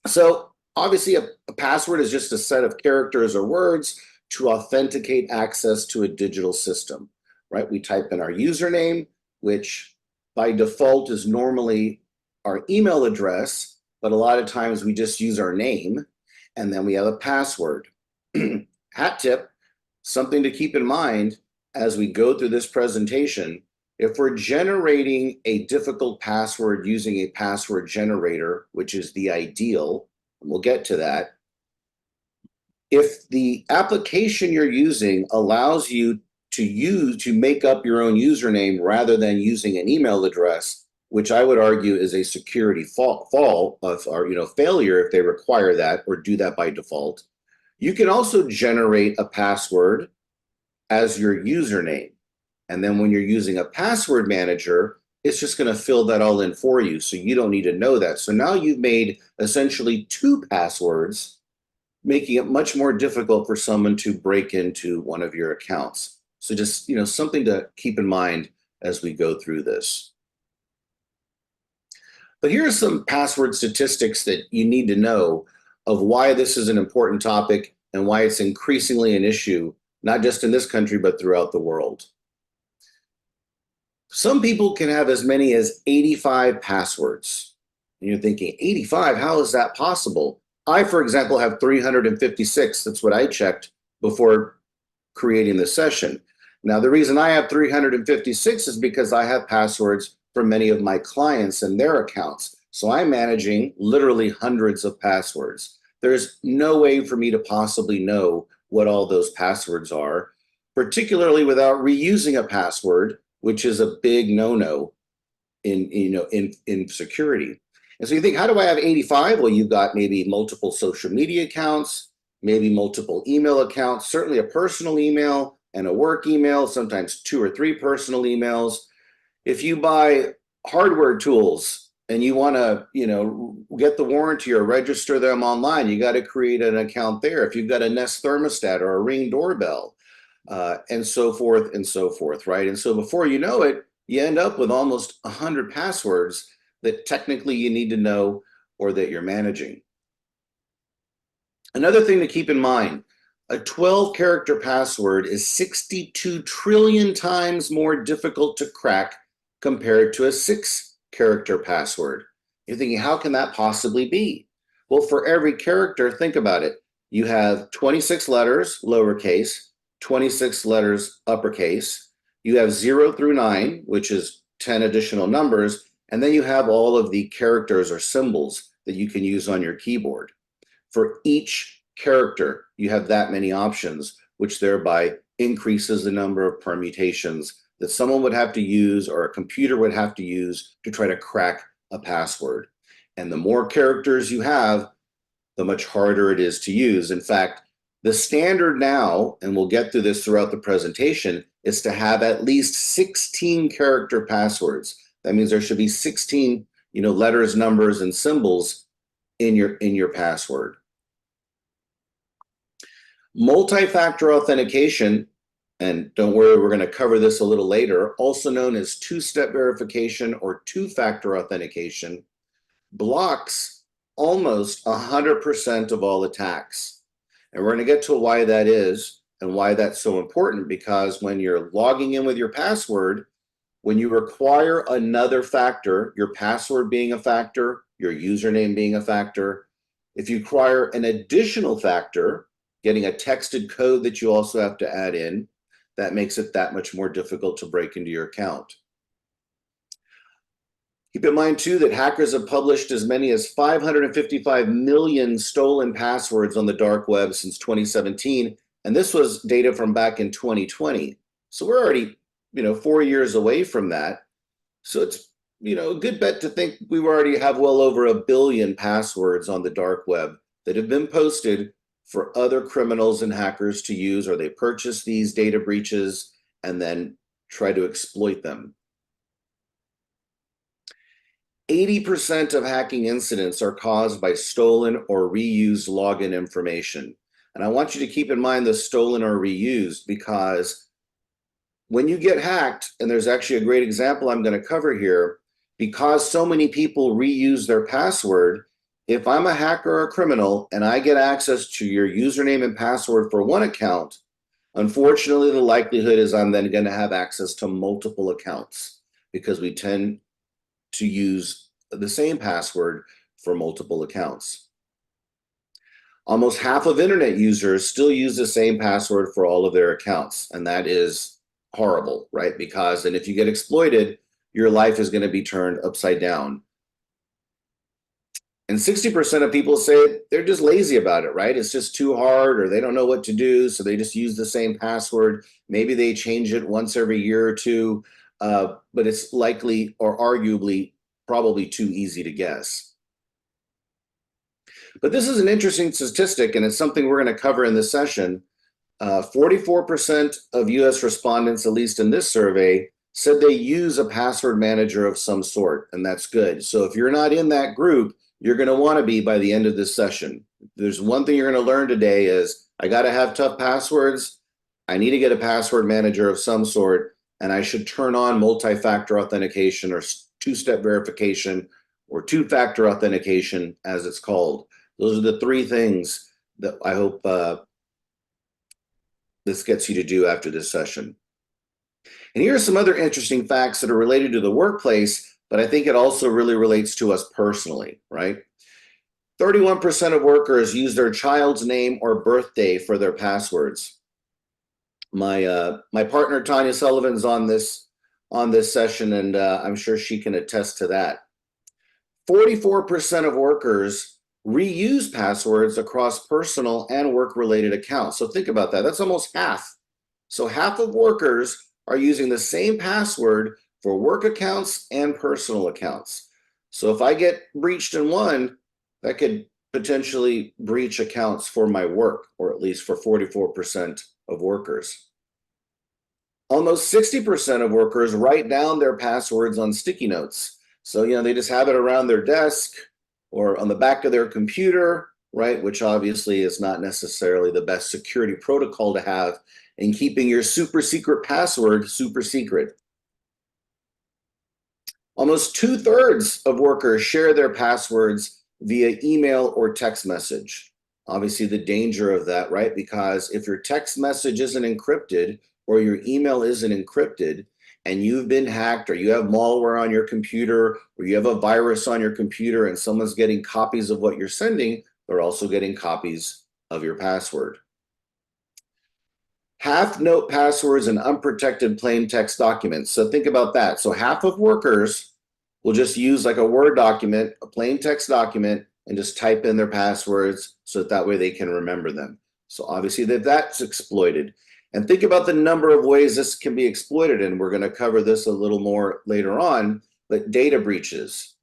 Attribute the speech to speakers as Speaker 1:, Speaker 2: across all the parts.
Speaker 1: So obviously a password is just a set of characters or words to authenticate access to a digital system, right? We type in our username, which by default is normally our email address, but a lot of times we just use our name, and then we have a password. Hat tip, something to keep in mind as we go through this presentation. If we're generating a difficult password using a password generator, which is the ideal, and we'll get to that, if the application you're using allows you to make up your own username rather than using an email address, which I would argue is a security fall of, or failure if they require that or do that by default. You can also generate a password as your username. And then when you're using a password manager, it's just going to fill that all in for you. So you don't need to know that. So now you've made essentially two passwords, making it much more difficult for someone to break into one of your accounts. So just, something to keep in mind as we go through this. But here are some password statistics that you need to know of why this is an important topic and why it's increasingly an issue, not just in this country, but throughout the world. Some people can have as many as 85 passwords. And you're thinking, 85, how is that possible? I, for example, have 356. That's what I checked before creating the session. Now, the reason I have 356 is because I have passwords for many of my clients and their accounts. So I'm managing literally hundreds of passwords. There's no way for me to possibly know what all those passwords are, particularly without reusing a password, which is a big no-no in security. And so you think, how do I have 85? Well, you've got maybe multiple social media accounts, maybe multiple email accounts, certainly a personal email and a work email, sometimes 2 or 3 personal emails. If you buy hardware tools and you want to, get the warranty or register them online, you got to create an account there. If you've got a Nest thermostat or a Ring doorbell, and so forth, right? And so before you know it, you end up with almost 100 passwords that technically you need to know or that you're managing. Another thing to keep in mind, a 12-character password is 62 trillion times more difficult to crack compared to a 6-character password. You're thinking, how can that possibly be? Well, for every character, think about it. You have 26 letters, lowercase, 26 letters, uppercase. You have 0 through 9, which is 10 additional numbers. And then you have all of the characters or symbols that you can use on your keyboard. For each character, you have that many options, which thereby increases the number of permutations that someone would have to use or a computer would have to use to try to crack a password. And the more characters you have, the much harder it is to use. In fact, the standard now, and we'll get through this throughout the presentation, is to have at least 16 character passwords. That means there should be 16, letters, numbers, and symbols in your password. Multi-factor authentication, and don't worry, we're going to cover this a little later, also known as two-step verification or two-factor authentication, blocks almost 100% of all attacks. And we're going to get to why that is and why that's so important, because when you're logging in with your password, when you require another factor, your password being a factor, your username being a factor, if you require an additional factor, getting a texted code that you also have to add in, that makes it that much more difficult to break into your account. Keep in mind, too, that hackers have published as many as 555 million stolen passwords on the dark web since 2017, and this was data from back in 2020. So we're already, 4 years away from that. So it's, a good bet to think we already have well over 1 billion passwords on the dark web that have been posted for other criminals and hackers to use, or they purchase these data breaches and then try to exploit them. 80% of hacking incidents are caused by stolen or reused login information. And I want you to keep in mind the stolen or reused, because when you get hacked, and there's actually a great example I'm going to cover here, because so many people reuse their password, if I'm a hacker or a criminal and I get access to your username and password for one account, unfortunately, the likelihood is I'm then going to have access to multiple accounts because we tend to use the same password for multiple accounts. Almost half of internet users still use the same password for all of their accounts, and that is horrible, right? Because and if you get exploited, your life is going to be turned upside down. And 60% of people say they're just lazy about it, right? It's just too hard, or they don't know what to do, so they just use the same password. Maybe they change it once every year or two, but it's likely or arguably probably too easy to guess. But this is an interesting statistic, and it's something we're going to cover in this session. 44% of US respondents, at least in this survey, said they use a password manager of some sort, and that's good. So if you're not in that group, you're going to want to be by the end of this session. There's one thing you're going to learn today is I got to have tough passwords. I need to get a password manager of some sort, and I should turn on multi-factor authentication or two-step verification or two-factor authentication, as it's called. Those are the three things that I hope this gets you to do after this session. And here are some other interesting facts that are related to the workplace, but I think it also really relates to us personally, right? 31% of workers use their child's name or birthday for their passwords. My partner Tanya Sullivan's on this session, and I'm sure she can attest to that. 44% of workers reuse passwords across personal and work-related accounts. So think about that. That's almost half. So half of workers are using the same password for work accounts and personal accounts. So if I get breached in one, that could potentially breach accounts for my work, or at least for 44% of workers. Almost 60% of workers write down their passwords on sticky notes. So, they just have it around their desk or on the back of their computer, right? Which obviously is not necessarily the best security protocol to have in keeping your super secret password super secret. Almost 2/3 of workers share their passwords via email or text message. Obviously, the danger of that, right? Because if your text message isn't encrypted or your email isn't encrypted, and you've been hacked, or you have malware on your computer, or you have a virus on your computer, and someone's getting copies of what you're sending, they're also getting copies of your password. Half note passwords in unprotected plain text documents. So think about that. So half of workers will just use like a Word document, a plain text document, and just type in their passwords so that way they can remember them. So obviously that's exploited. And think about the number of ways this can be exploited, and we're going to cover this a little more later on, but data breaches.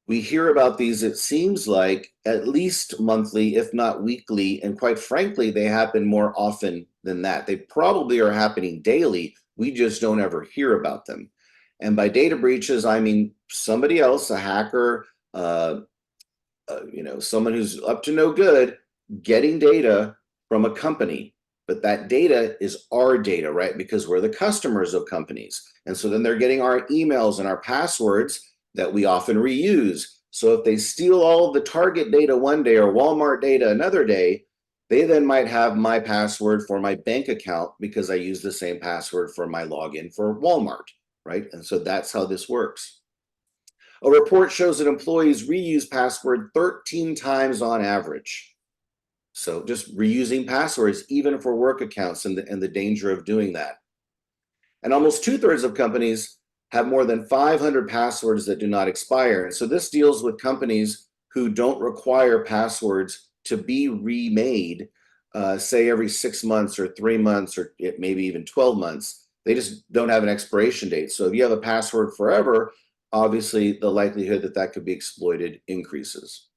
Speaker 1: We hear about these, it seems like, at least monthly, if not weekly, and quite frankly, they happen more often than that. They probably are happening daily. We just don't ever hear about them. And by data breaches, I mean somebody else, a hacker, someone who's up to no good, getting data from a company. But that data is our data, right? Because we're the customers of companies. And so then they're getting our emails and our passwords that we often reuse. So if they steal all of the Target data one day or Walmart data another day, they then might have my password for my bank account because I use the same password for my login for Walmart, right? And so that's how this works. A report shows that employees reuse password 13 times on average. So just reusing passwords, even for work accounts, and the danger of doing that. And almost 2/3 of companies have more than 500 passwords that do not expire. And so this deals with companies who don't require passwords to be remade, say every 6 months or 3 months, or maybe even 12 months. They just don't have an expiration date. So if you have a password forever, obviously the likelihood that that could be exploited increases.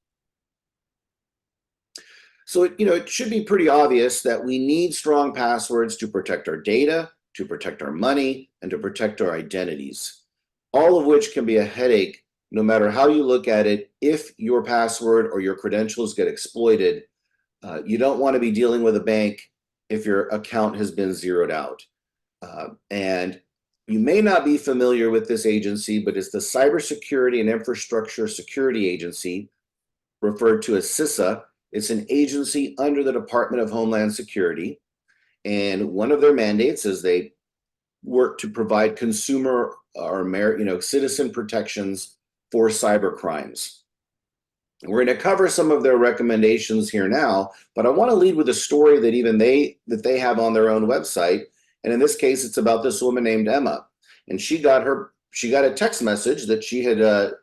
Speaker 1: So it should be pretty obvious that we need strong passwords to protect our data, to protect our money, and to protect our identities, all of which can be a headache no matter how you look at it. If your password or your credentials get exploited, you don't want to be dealing with a bank if your account has been zeroed out. And you may not be familiar with this agency, but it's the Cybersecurity and Infrastructure Security Agency, referred to as CISA. It's an agency under the Department of Homeland Security. And one of their mandates is they work to provide consumer or citizen protections for cyber crimes. We're going to cover some of their recommendations here now, but I want to lead with a story that they have on their own website. And in this case, it's about this woman named Emma. And she got a text message that she had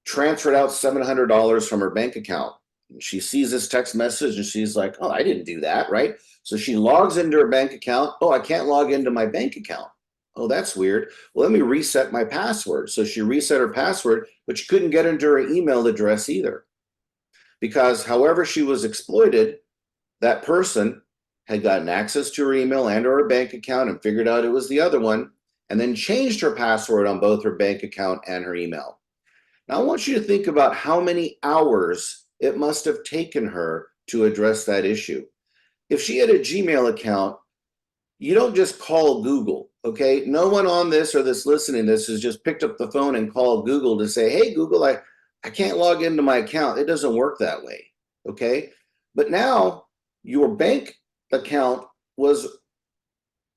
Speaker 1: transferred out $700 from her bank account. She sees this text message and she's like, oh, I didn't do that, right? So she logs into her bank account. Oh, I can't log into my bank account. Oh, that's weird. Well, let me reset my password. So she reset her password, but she couldn't get into her email address either. Because however she was exploited, that person had gotten access to her email and or her bank account and figured out it was the other one, and then changed her password on both her bank account and her email. Now, I want you to think about how many hours it must have taken her to address that issue. If she had a Gmail account, you don't just call Google, okay? No one on this or this listening to this has just picked up the phone and called Google to say, hey, Google, I can't log into my account. It doesn't work that way, okay? But now your bank account was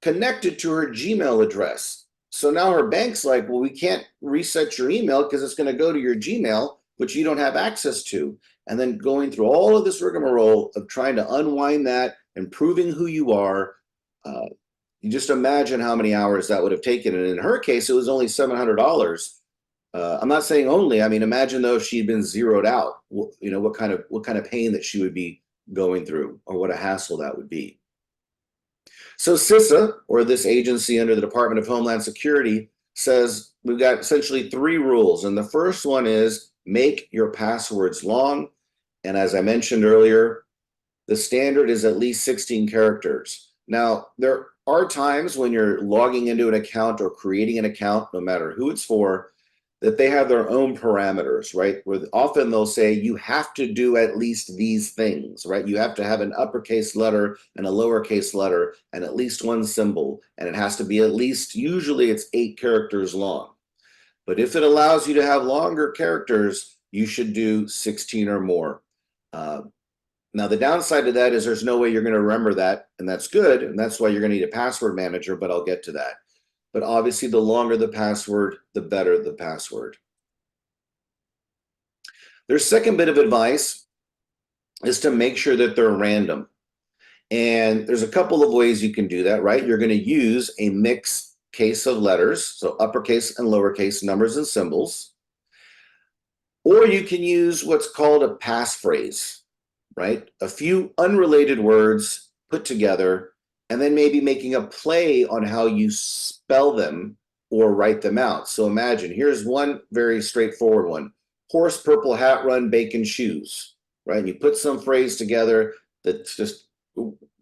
Speaker 1: connected to her Gmail address. So now her bank's like, well, we can't reset your email because it's going to go to your Gmail, which you don't have access to. And then going through all of this rigmarole of trying to unwind that and proving who you are. You just imagine how many hours that would have taken. And in her case, it was only $700. I'm not saying only. I mean, imagine though if she'd been zeroed out. You know, what kind of pain that she would be going through, or what a hassle that would be. So CISA, or this agency under the Department of Homeland Security, says we've got essentially 3 rules. And the first one is make your passwords long. And as I mentioned earlier, the standard is at least 16 characters. Now, there are times when you're logging into an account or creating an account, no matter who it's for, that they have their own parameters, right? Where often they'll say you have to do at least these things, right? You have to have an uppercase letter and a lowercase letter and at least one symbol, and it has to be at least, usually it's 8 characters long. But if it allows you to have longer characters, you should do 16 or more. Now, the downside to that is there's no way you're going to remember that, and that's good, and that's why you're going to need a password manager, but I'll get to that. But obviously, the longer the password, the better the password. Their second bit of advice is to make sure that they're random. And there's a couple of ways you can do that, right? You're going to use a mixed case of letters, so uppercase and lowercase numbers and symbols. Or you can use what's called a passphrase, right? A few unrelated words put together, and then maybe making a play on how you spell them or write them out. So imagine, here's one very straightforward one. Horse, purple hat, run, bacon, shoes, right? And you put some phrase together that's just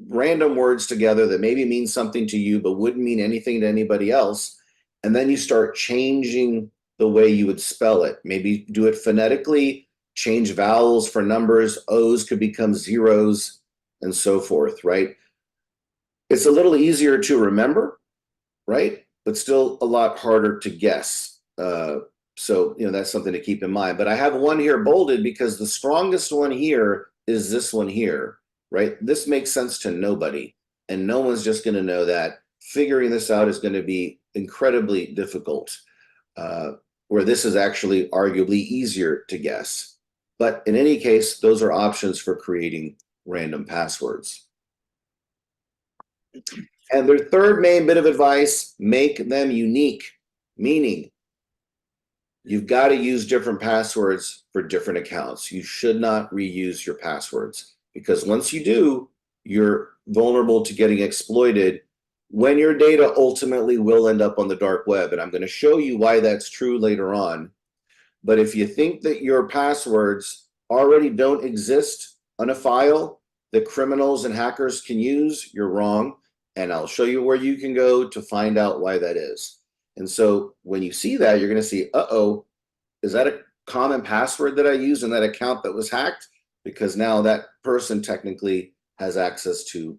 Speaker 1: random words together that maybe mean something to you, but wouldn't mean anything to anybody else. And then you start changing the way you would spell it. Maybe do it phonetically, change vowels for numbers, O's could become zeros, and so forth, right? It's a little easier to remember, right? But still a lot harder to guess. So, you know, that's something to keep in mind. But I have one here bolded because the strongest one here is this one here, right? This makes sense to nobody, and no one's just going to know that. Figuring this out is going to be incredibly difficult, where this is actually arguably easier to guess. But in any case, those are options for creating random passwords. And their third main bit of advice, make them unique, meaning you've got to use different passwords for different accounts. You should not reuse your passwords, because once you do, you're vulnerable to getting exploited when your data ultimately will end up on the dark web. And I'm going to show you why that's true later on. But if you think that your passwords already don't exist on a file that criminals and hackers can use, you're wrong. And I'll show you where you can go to find out why that is. And so when you see that, you're going to see, uh-oh, is that a common password that I used in that account that was hacked? Because now that person technically has access to